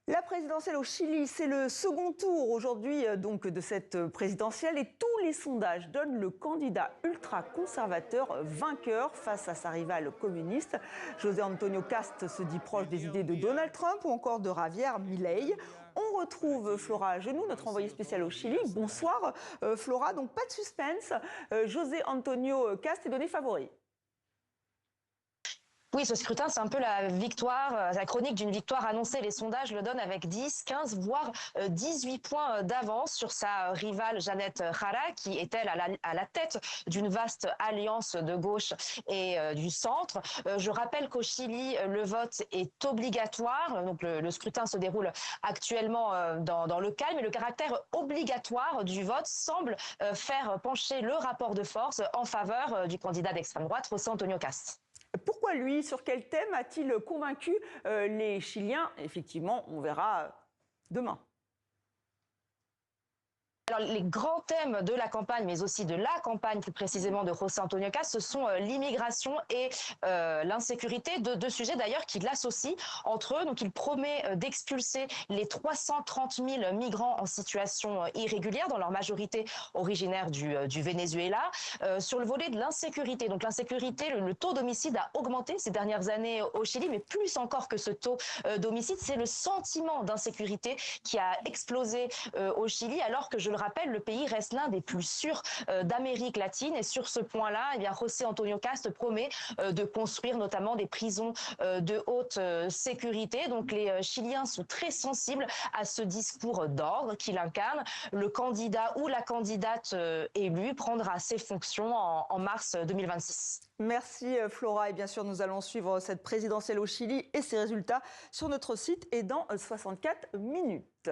La présidentielle au Chili, c'est le second tour aujourd'hui donc de cette présidentielle et tous les sondages donnent le candidat ultra-conservateur vainqueur face à sa rivale communiste. José Antonio Cast se dit proche des idées de Donald Trump ou encore de Javier Milei. On retrouve Flora Genoux, notre envoyée spéciale au Chili. Bonsoir Flora, donc pas de suspense, José Antonio Cast est donné favori. Oui, ce scrutin, c'est un peu la victoire, la chronique d'une victoire annoncée. Les sondages le donnent avec 10, 15, voire 18 points d'avance sur sa rivale Janet Jara, qui est, elle, à la tête d'une vaste alliance de gauche et du centre. Je rappelle qu'au Chili, le vote est obligatoire. Donc, le scrutin se déroule actuellement dans le calme, et le caractère obligatoire du vote semble faire pencher le rapport de force en faveur du candidat d'extrême droite, José Antonio Cast. Pourquoi lui? Sur quel thème a-t-il convaincu les Chiliens? Effectivement, on verra demain. Alors, les grands thèmes de la campagne, mais aussi de la campagne plus précisément de José Antonio Cast, ce sont l'immigration et l'insécurité, deux sujets d'ailleurs qui l'associent entre eux. Donc il promet d'expulser les 330 000 migrants en situation irrégulière, dans leur majorité originaires du Venezuela. Sur le volet de l'insécurité, donc l'insécurité, le taux d'homicide a augmenté ces dernières années au Chili, mais plus encore que ce taux d'homicide, c'est le sentiment d'insécurité qui a explosé au Chili, alors que, je le rappelle, le pays reste l'un des plus sûrs d'Amérique latine. Et sur ce point-là, eh bien, José Antonio Cast promet de construire notamment des prisons de haute sécurité. Donc les Chiliens sont très sensibles à ce discours d'ordre qu'il incarne. Le candidat ou la candidate élue prendra ses fonctions en mars 2026. Merci Flora, et bien sûr nous allons suivre cette présidentielle au Chili et ses résultats sur notre site et dans 64 minutes.